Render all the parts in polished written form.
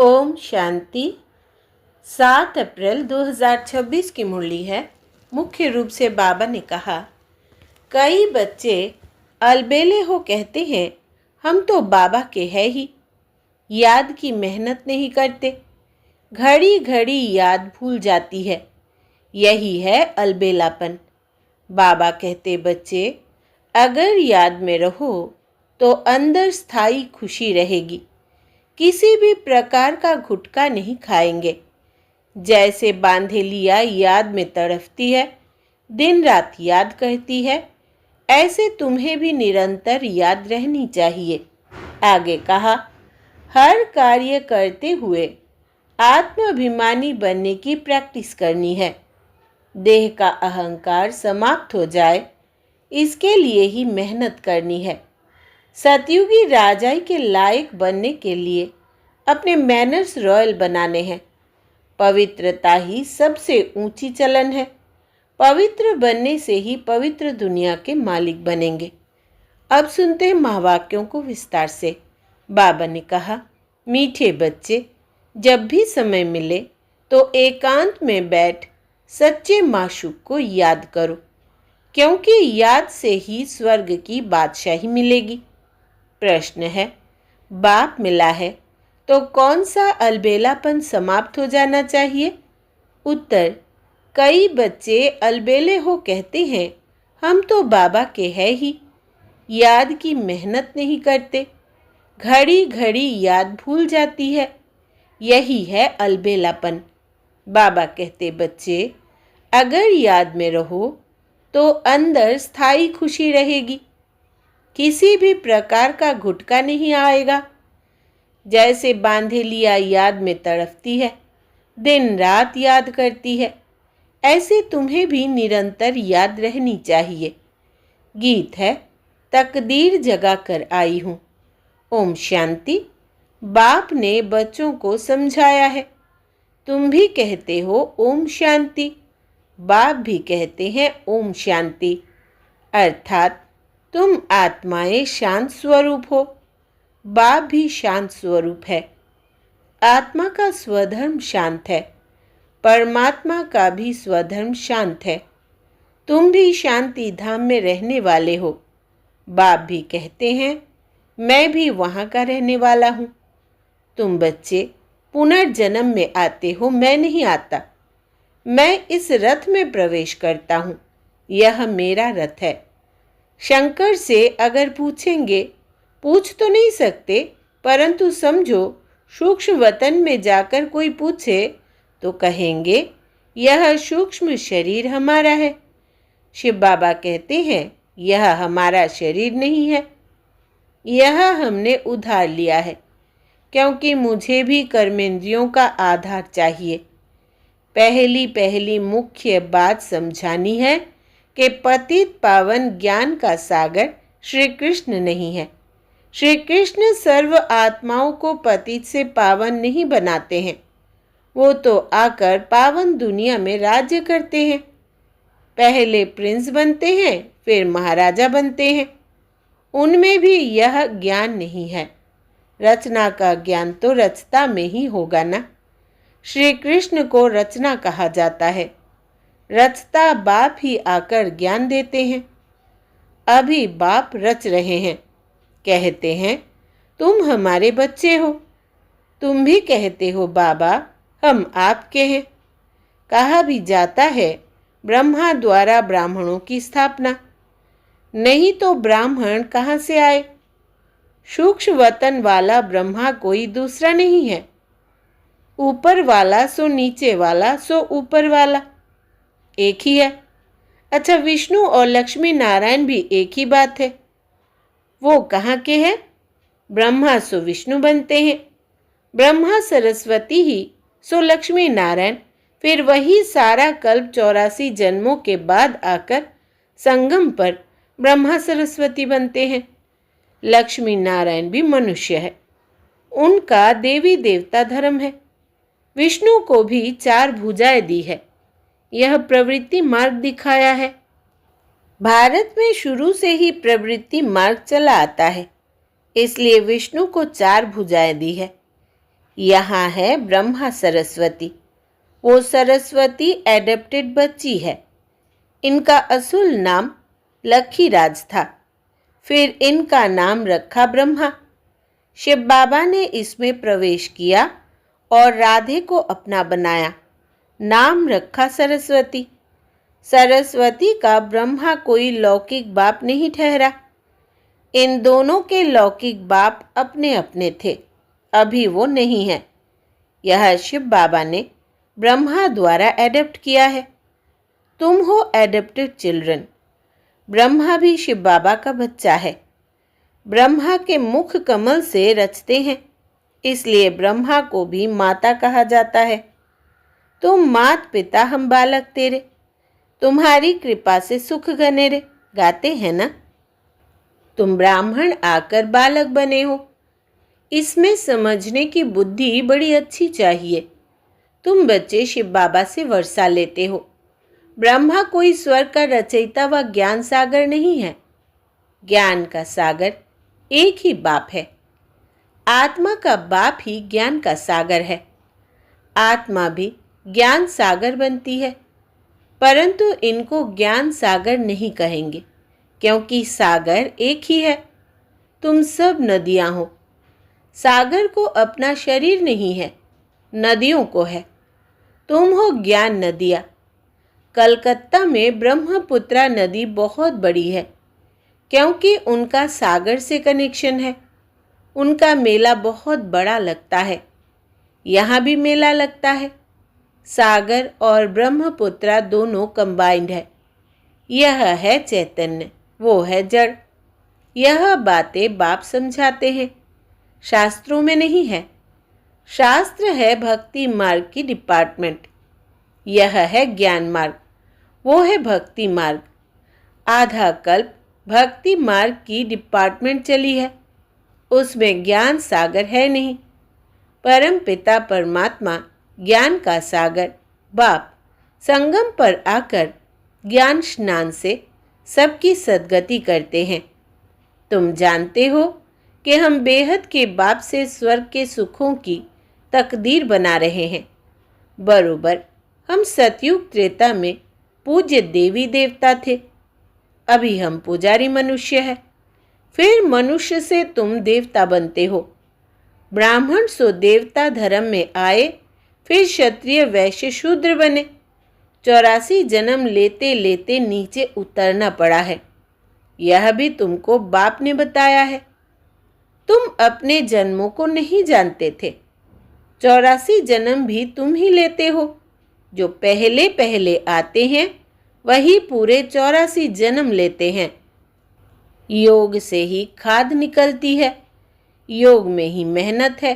ओम शांति। 7 अप्रैल 2026 की मुरली है। मुख्य रूप से बाबा ने कहा, कई बच्चे अलबेले हो कहते हैं हम तो बाबा के हैं ही, याद की मेहनत नहीं करते, घड़ी घड़ी याद भूल जाती है, यही है अलबेलापन। बाबा कहते, बच्चे अगर याद में रहो तो अंदर स्थायी खुशी रहेगी, किसी भी प्रकार का घुटका नहीं खाएंगे। जैसे बांधे लिया याद में तड़फती है, दिन रात याद करती है, ऐसे तुम्हें भी निरंतर याद रहनी चाहिए। आगे कहा, हर कार्य करते हुए आत्माभिमानी बनने की प्रैक्टिस करनी है। देह का अहंकार समाप्त हो जाए, इसके लिए ही मेहनत करनी है। सतयुगी राजाई के लायक बनने के लिए अपने मैनर्स रॉयल बनाने हैं। पवित्रता ही सबसे ऊंची चलन है। पवित्र बनने से ही पवित्र दुनिया के मालिक बनेंगे। अब सुनते हैं महावाक्यों को विस्तार से। बाबा ने कहा, मीठे बच्चे, जब भी समय मिले तो एकांत में बैठ सच्चे माशूक को याद करो, क्योंकि याद से ही स्वर्ग की बादशाही मिलेगी। प्रश्न है, बाप मिला है तो कौन सा अलबेलापन समाप्त हो जाना चाहिए? उत्तर, कई बच्चे अलबेले हो कहते हैं हम तो बाबा के हैं ही, याद की मेहनत नहीं करते, घड़ी घड़ी याद भूल जाती है, यही है अलबेलापन। बाबा कहते, बच्चे अगर याद में रहो तो अंदर स्थायी खुशी रहेगी, किसी भी प्रकार का घुटका नहीं आएगा। जैसे बांधे लिया याद में तड़फती है, दिन रात याद करती है, ऐसे तुम्हें भी निरंतर याद रहनी चाहिए। गीत है, तकदीर जगा कर आई हूँ। ओम शांति। बाप ने बच्चों को समझाया है, तुम भी कहते हो ओम शांति, बाप भी कहते हैं ओम शांति, अर्थात तुम आत्माएं शांत स्वरूप हो, बाप भी शांत स्वरूप है। आत्मा का स्वधर्म शांत है, परमात्मा का भी स्वधर्म शांत है। तुम भी शांति धाम में रहने वाले हो। बाप भी कहते हैं मैं भी वहाँ का रहने वाला हूँ। तुम बच्चे पुनर्जन्म में आते हो, मैं नहीं आता। मैं इस रथ में प्रवेश करता हूँ, यह मेरा रथ है। शंकर से अगर पूछेंगे, पूछ तो नहीं सकते, परंतु समझो सूक्ष्म वतन में जाकर कोई पूछे तो कहेंगे यह सूक्ष्म शरीर हमारा है। शिव बाबा कहते हैं यह हमारा शरीर नहीं है, यह हमने उधार लिया है, क्योंकि मुझे भी कर्मेंद्रियों का आधार चाहिए। पहली मुख्य बात समझानी है कि पतित पावन ज्ञान का सागर श्री कृष्ण नहीं है। श्री कृष्ण सर्व आत्माओं को पतित से पावन नहीं बनाते हैं, वो तो आकर पावन दुनिया में राज्य करते हैं। पहले प्रिंस बनते हैं, फिर महाराजा बनते हैं। उनमें भी यह ज्ञान नहीं है। रचना का ज्ञान तो रचता में ही होगा ना। श्री कृष्ण को रचना कहा जाता है, रचता बाप ही आकर ज्ञान देते हैं। अभी बाप रच रहे हैं, कहते हैं तुम हमारे बच्चे हो। तुम भी कहते हो बाबा हम आपके हैं। कहा भी जाता है ब्रह्मा द्वारा ब्राह्मणों की स्थापना, नहीं तो ब्राह्मण कहाँ से आए? सूक्ष्म वतन वाला ब्रह्मा कोई दूसरा नहीं है। ऊपर वाला सो नीचे वाला सो ऊपर वाला, एक ही है। अच्छा, विष्णु और लक्ष्मी नारायण भी एक ही बात है। वो कहाँ के हैं? ब्रह्मा सो विष्णु बनते हैं, ब्रह्मा सरस्वती ही सो लक्ष्मी नारायण, फिर वही सारा कल्प 84 जन्मों के बाद आकर संगम पर ब्रह्मा सरस्वती बनते हैं। लक्ष्मी नारायण भी मनुष्य है, उनका देवी देवता धर्म है। विष्णु को भी 4 भुजाएं दी है, यह प्रवृत्ति मार्ग दिखाया है। भारत में शुरू से ही प्रवृत्ति मार्ग चला आता है, इसलिए विष्णु को 4 भुजाएं दी है। यहाँ है ब्रह्मा सरस्वती। वो सरस्वती एडप्टेड बच्ची है। इनका असुल नाम लखीराज था। फिर इनका नाम रखा ब्रह्मा। शिव बाबा ने इसमें प्रवेश किया और राधे को अपना बनाया। नाम रखा सरस्वती। सरस्वती का ब्रह्मा कोई लौकिक बाप नहीं ठहरा। इन दोनों के लौकिक बाप अपने अपने थे, अभी वो नहीं है। यह शिव बाबा ने ब्रह्मा द्वारा एडप्ट किया है। तुम हो एडप्टेड चिल्ड्रन। ब्रह्मा भी शिव बाबा का बच्चा है। ब्रह्मा के मुख कमल से रचते हैं, इसलिए ब्रह्मा को भी माता कहा जाता है। तुम मात पिता हम बालक तेरे, तुम्हारी कृपा से सुख घनेरे, गाते हैं ना। तुम ब्राह्मण आकर बालक बने हो। इसमें समझने की बुद्धि बड़ी अच्छी चाहिए। तुम बच्चे शिव बाबा से वर्षा लेते हो। ब्रह्मा कोई स्वर्ग का रचयिता व ज्ञान सागर नहीं है। ज्ञान का सागर एक ही बाप है। आत्मा का बाप ही ज्ञान का सागर है। आत्मा भी ज्ञान सागर बनती है, परंतु इनको ज्ञान सागर नहीं कहेंगे, क्योंकि सागर एक ही है। तुम सब नदियां हो। सागर को अपना शरीर नहीं है, नदियों को है। तुम हो ज्ञान नदियाँ। कलकत्ता में ब्रह्मपुत्रा नदी बहुत बड़ी है, क्योंकि उनका सागर से कनेक्शन है। उनका मेला बहुत बड़ा लगता है। यहाँ भी मेला लगता है। सागर और ब्रह्मपुत्रा दोनों कंबाइंड है। यह है चैतन्य, वो है जड़। यह बातें बाप समझाते हैं, शास्त्रों में नहीं है। शास्त्र है भक्ति मार्ग की डिपार्टमेंट। यह है ज्ञान मार्ग, वो है भक्ति मार्ग। आधा कल्प भक्ति मार्ग की डिपार्टमेंट चली है, उसमें ज्ञान सागर है नहीं। परम पिता परमात्मा ज्ञान का सागर बाप संगम पर आकर ज्ञान स्नान से सबकी सद्गति करते हैं। तुम जानते हो कि हम बेहद के बाप से स्वर्ग के सुखों की तकदीर बना रहे हैं। बरोबर हम सतयुग त्रेता में पूज्य देवी देवता थे, अभी हम पुजारी मनुष्य हैं। फिर मनुष्य से तुम देवता बनते हो। ब्राह्मण सो देवता धर्म में आए, फिर क्षत्रिय वैश्य शूद्र बने। 84 जन्म लेते लेते नीचे उतरना पड़ा है। यह भी तुमको बाप ने बताया है। तुम अपने जन्मों को नहीं जानते थे। 84 जन्म भी तुम ही लेते हो। जो पहले पहले आते हैं वही पूरे 84 जन्म लेते हैं। योग से ही खाद निकलती है, योग में ही मेहनत है।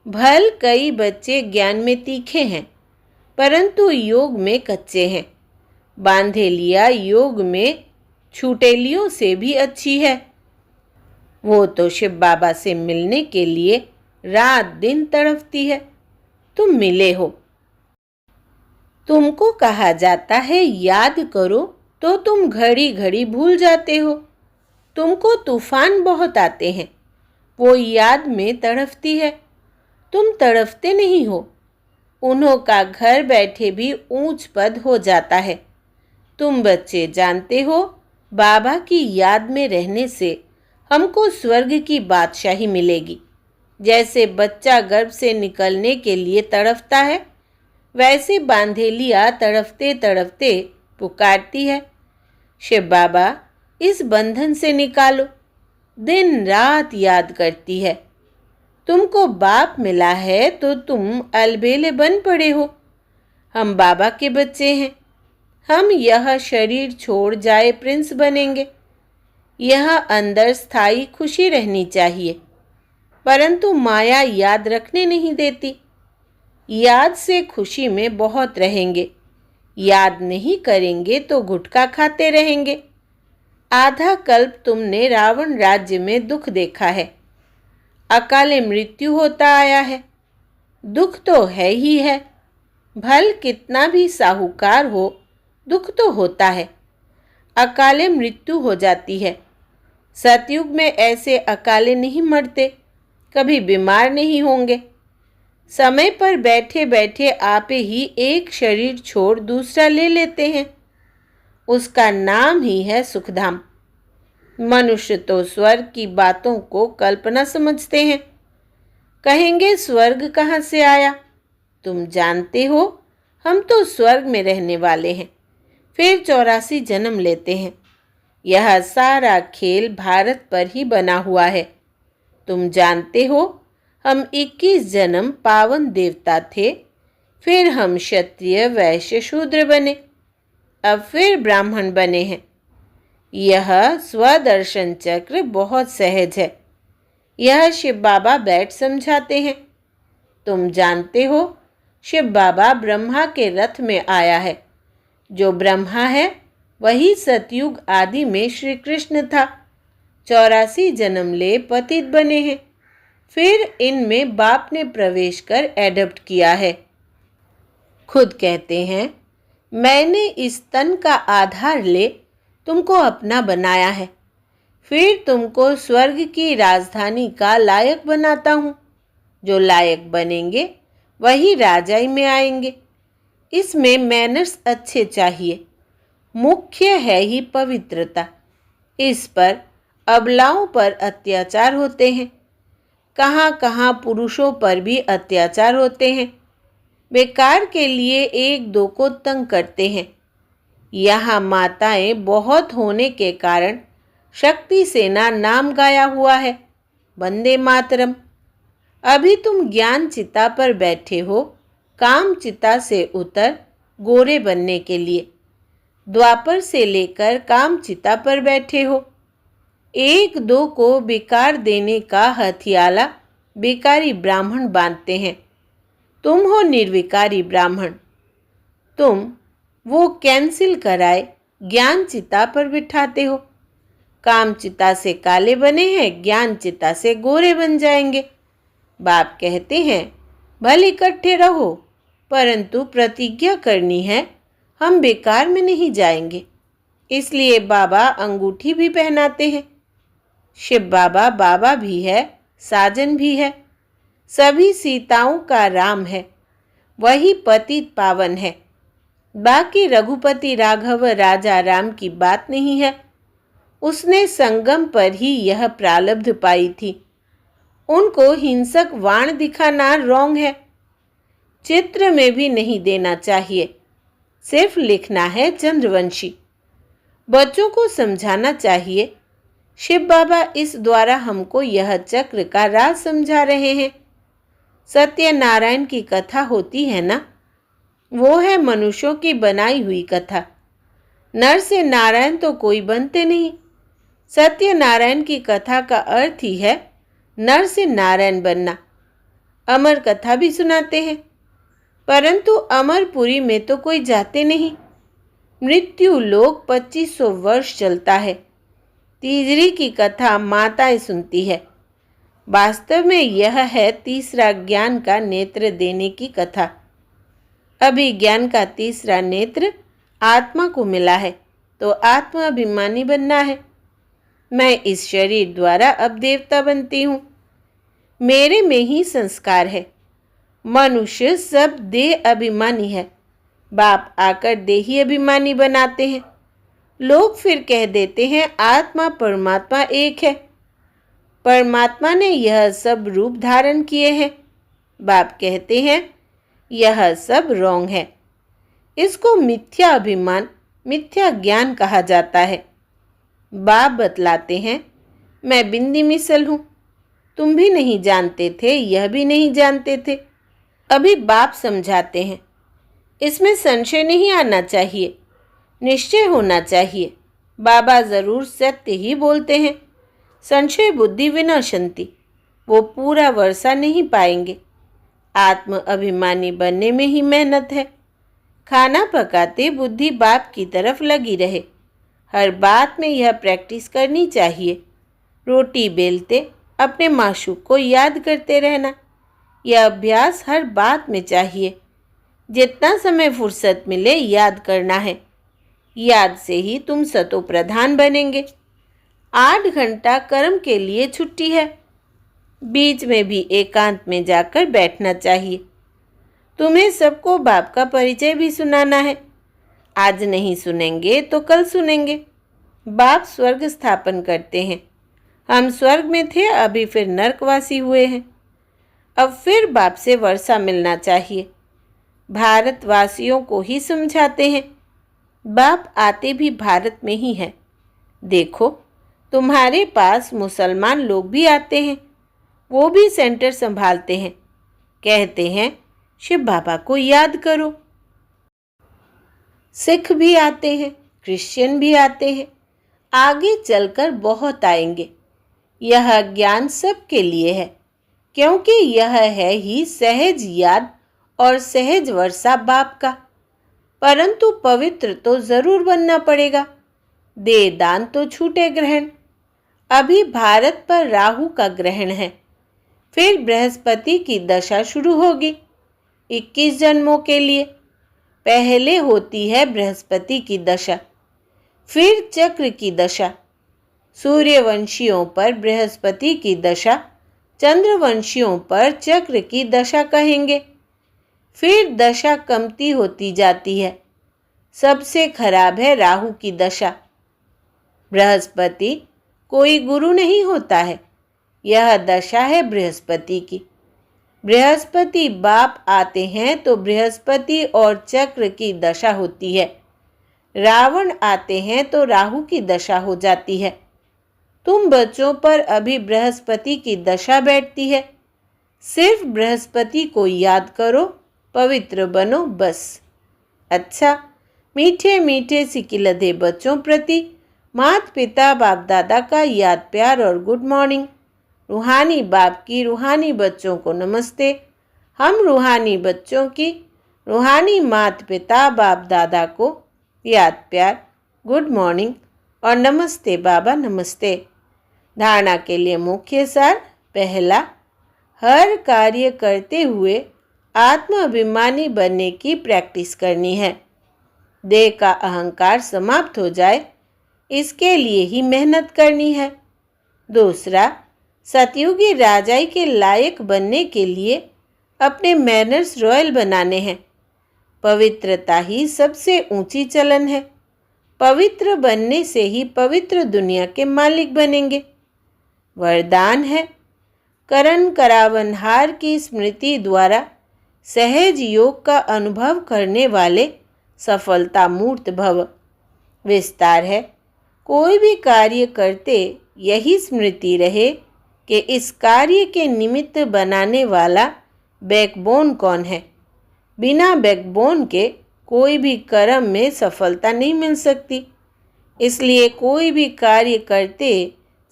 भल कई बच्चे ज्ञान में तीखे हैं, परंतु योग में कच्चे हैं। बांधेलिया योग में छूटेलियों से भी अच्छी है। वो तो शिव बाबा से मिलने के लिए रात दिन तड़पती है। तुम मिले हो। तुमको कहा जाता है याद करो, तो तुम घड़ी घड़ी भूल जाते हो। तुमको तूफान बहुत आते हैं, वो याद में तड़पती है। तुम तड़पते नहीं हो। उन्हों का घर बैठे भी ऊंच पद हो जाता है। तुम बच्चे जानते हो, बाबा की याद में रहने से हमको स्वर्ग की बादशाही मिलेगी। जैसे बच्चा गर्भ से निकलने के लिए तड़पता है, वैसे बांधेलिया तड़पते तड़पते पुकारती है, शिव बाबा इस बंधन से निकालो। दिन रात याद करती है। तुमको बाप मिला है तो तुम अलबेले बन पड़े हो। हम बाबा के बच्चे हैं। हम यह शरीर छोड़ जाए प्रिंस बनेंगे। यह अंदर स्थायी खुशी रहनी चाहिए, परंतु माया याद रखने नहीं देती। याद से खुशी में बहुत रहेंगे, याद नहीं करेंगे तो गुटखा खाते रहेंगे। आधा कल्प तुमने रावण राज्य में दुख देखा है। अकाले मृत्यु होता आया है। दुख तो है ही है। भल कितना भी साहूकार हो, दुख तो होता है। अकाले मृत्यु हो जाती है। सतयुग में ऐसे अकाले नहीं मरते, कभी बीमार नहीं होंगे। समय पर बैठे बैठे आप ही एक शरीर छोड़ दूसरा ले लेते हैं। उसका नाम ही है सुखधाम। मनुष्य तो स्वर्ग की बातों को कल्पना समझते हैं। कहेंगे स्वर्ग कहाँ से आया? तुम जानते हो, हम तो स्वर्ग में रहने वाले हैं, फिर 84 जन्म लेते हैं। यह सारा खेल भारत पर ही बना हुआ है। तुम जानते हो, हम 21 जन्म पावन देवता थे, फिर हम क्षत्रिय वैश्य शूद्र बने, अब फिर ब्राह्मण बने हैं। यह स्वदर्शन चक्र बहुत सहज है। यह शिव बाबा बैठ समझाते हैं। तुम जानते हो, शिव बाबा ब्रह्मा के रथ में आया है। जो ब्रह्मा है वही सतयुग आदि में श्री कृष्ण था। 84 जन्म ले पतित बने हैं, फिर इनमें बाप ने प्रवेश कर एडप्ट किया है। खुद कहते हैं, मैंने इस तन का आधार ले तुमको अपना बनाया है, फिर तुमको स्वर्ग की राजधानी का लायक बनाता हूँ। जो लायक बनेंगे वही राजाई में आएंगे। इसमें मैनर्स अच्छे चाहिए। मुख्य है ही पवित्रता। इस पर अबलाओं पर अत्याचार होते हैं। कहाँ कहाँ पुरुषों पर भी अत्याचार होते हैं। बेकार के लिए एक दो को तंग करते हैं। यहाँ माताएं बहुत होने के कारण शक्ति सेना नाम गाया हुआ है। वंदे मातरम। अभी तुम ज्ञान चिता पर बैठे हो, काम चिता से उतर गोरे बनने के लिए। द्वापर से लेकर काम चिता पर बैठे हो। एक दो को बेकार देने का हथियाला बेकारी ब्राह्मण बांधते हैं। तुम हो निर्विकारी ब्राह्मण। तुम वो कैंसिल कराए ज्ञान चिता पर बिठाते हो। काम चिता से काले बने हैं, ज्ञान चिता से गोरे बन जाएंगे। बाप कहते हैं, भले इकट्ठे रहो, परंतु प्रतिज्ञा करनी है, हम बेकार में नहीं जाएंगे। इसलिए बाबा अंगूठी भी पहनाते हैं। शिव बाबा बाबा भी है, साजन भी है। सभी सीताओं का राम है, वही पतित पावन है। बाकी रघुपति राघव राजा राम की बात नहीं है। उसने संगम पर ही यह प्रालब्ध पाई थी। उनको हिंसक वाण दिखाना रॉन्ग है। चित्र में भी नहीं देना चाहिए, सिर्फ लिखना है चंद्रवंशी। बच्चों को समझाना चाहिए। शिव बाबा इस द्वारा हमको यह चक्र का राज समझा रहे हैं। सत्यनारायण की कथा होती है ना, वो है मनुष्यों की बनाई हुई कथा। नर से नारायण तो कोई बनते नहीं। सत्यनारायण की कथा का अर्थ ही है नर से नारायण बनना। अमर कथा भी सुनाते हैं, परंतु अमरपुरी में तो कोई जाते नहीं। मृत्यु लोक 2500 वर्ष चलता है। तीजरी की कथा माताएं सुनती है। वास्तव में यह है तीसरा ज्ञान का नेत्र देने की कथा। अभी ज्ञान का तीसरा नेत्र आत्मा को मिला है, तो आत्मा अभिमानी बनना है। मैं इस शरीर द्वारा अब देवता बनती हूँ। मेरे में ही संस्कार है। मनुष्य सब देह अभिमानी है। बाप आकर देही अभिमानी बनाते हैं। लोग फिर कह देते हैं आत्मा परमात्मा एक है। परमात्मा ने यह सब रूप धारण किए हैं। बाप कहते हैं यह सब रॉन्ग है। इसको मिथ्या अभिमान, मिथ्या ज्ञान कहा जाता है। बाप बतलाते हैं, मैं बिंदी मिसल हूँ। तुम भी नहीं जानते थे, यह भी नहीं जानते थे। अभी बाप समझाते हैं। इसमें संशय नहीं आना चाहिए, निश्चय होना चाहिए। बाबा जरूर सत्य ही बोलते हैं। संशय बुद्धि विनाशंति। वो पूरा वर्षा नहीं पाएंगे। आत्म अभिमानी बनने में ही मेहनत है। खाना पकाते बुद्धि बाप की तरफ लगी रहे। हर बात में यह प्रैक्टिस करनी चाहिए। रोटी बेलते अपने माशूक को याद करते रहना। यह अभ्यास हर बात में चाहिए। जितना समय फुर्सत मिले याद करना है। याद से ही तुम सतो प्रधान बनेंगे। 8 घंटा कर्म के लिए छुट्टी है। बीच में भी एकांत में जाकर बैठना चाहिए। तुम्हें सबको बाप का परिचय भी सुनाना है। आज नहीं सुनेंगे तो कल सुनेंगे। बाप स्वर्ग स्थापन करते हैं। हम स्वर्ग में थे, अभी फिर नरकवासी हुए हैं। अब फिर बाप से वर्षा मिलना चाहिए। भारतवासियों को ही समझाते हैं। बाप आते भी भारत में ही हैं। देखो, तुम्हारे पास मुसलमान लोग भी आते हैं। वो भी सेंटर संभालते हैं। कहते हैं शिव बाबा को याद करो। सिख भी आते हैं, क्रिश्चियन भी आते हैं। आगे चलकर बहुत आएंगे। यह ज्ञान सबके लिए है, क्योंकि यह है ही सहज याद और सहज वर्षा बाप का। परंतु पवित्र तो जरूर बनना पड़ेगा। दे दान तो छूटे ग्रहण। अभी भारत पर राहु का ग्रहण है। फिर बृहस्पति की दशा शुरू होगी 21 जन्मों के लिए। पहले होती है बृहस्पति की दशा, फिर चक्र की दशा। सूर्यवंशियों पर बृहस्पति की दशा, चंद्रवंशियों पर चक्र की दशा कहेंगे। फिर दशा कमती होती जाती है। सबसे खराब है राहु की दशा। बृहस्पति कोई गुरु नहीं होता है। यह दशा है बृहस्पति की। बृहस्पति बाप आते हैं तो बृहस्पति और चक्र की दशा होती है। रावण आते हैं तो राहु की दशा हो जाती है। तुम बच्चों पर अभी बृहस्पति की दशा बैठती है। सिर्फ बृहस्पति को याद करो, पवित्र बनो, बस। अच्छा, मीठे मीठे सिकिलधे बच्चों प्रति माता पिता बाप दादा का याद प्यार और गुड मॉर्निंग। रूहानी बाप की रूहानी बच्चों को नमस्ते। हम रूहानी बच्चों की रूहानी माता पिता बाप दादा को याद प्यार, गुड मॉर्निंग और नमस्ते बाबा, नमस्ते। धारणा के लिए मुख्य सार। पहला, हर कार्य करते हुए आत्माभिमानी बनने की प्रैक्टिस करनी है। देह का अहंकार समाप्त हो जाए, इसके लिए ही मेहनत करनी है। दूसरा, सतयुगी राजाई के लायक बनने के लिए अपने मैनर्स रॉयल बनाने हैं। पवित्रता ही सबसे ऊंची चलन है। पवित्र बनने से ही पवित्र दुनिया के मालिक बनेंगे। वरदान है, करण करावनहार की स्मृति द्वारा सहज योग का अनुभव करने वाले सफलता मूर्त भव। विस्तार है, कोई भी कार्य करते यही स्मृति रहे कि इस कार्य के निमित्त बनाने वाला बैकबोन कौन है। बिना बैकबोन के कोई भी कर्म में सफलता नहीं मिल सकती। इसलिए कोई भी कार्य करते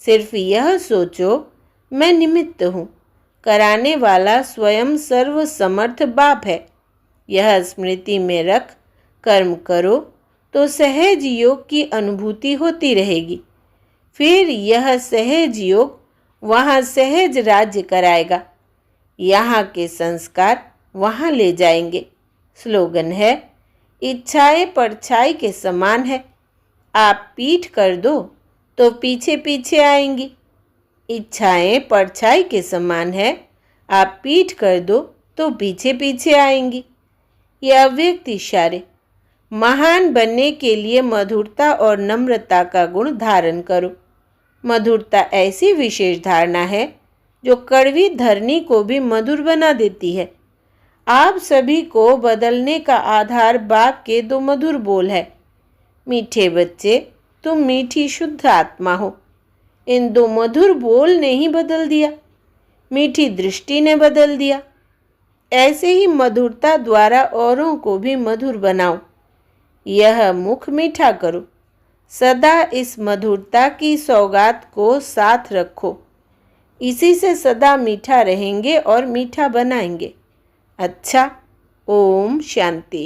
सिर्फ यह सोचो, मैं निमित्त हूँ। कराने वाला स्वयं सर्वसमर्थ बाप है। यह स्मृति में रख कर्म करो तो सहज योग की अनुभूति होती रहेगी। फिर यह सहज योग वहाँ सहज राज्य कराएगा। यहाँ के संस्कार वहाँ ले जाएंगे। स्लोगन है, इच्छाएं परछाई के समान है। आप पीठ कर दो तो पीछे पीछे आएंगी। इच्छाएं परछाई के समान है। आप पीठ कर दो तो पीछे पीछे आएंगी। यह अव्यक्त इशारे। महान बनने के लिए मधुरता और नम्रता का गुण धारण करो। मधुरता ऐसी विशेष धारणा है जो कड़वी धरनी को भी मधुर बना देती है। आप सभी को बदलने का आधार बाप के दो मधुर बोल है। मीठे बच्चे, तुम मीठी शुद्ध आत्मा हो। इन दो मधुर बोल ने ही बदल दिया। मीठी दृष्टि ने बदल दिया। ऐसे ही मधुरता द्वारा औरों को भी मधुर बनाओ। यह मुख मीठा करो। सदा इस मधुरता की सौगात को साथ रखो। इसी से सदा मीठा रहेंगे और मीठा बनाएंगे। अच्छा, ओम शांति।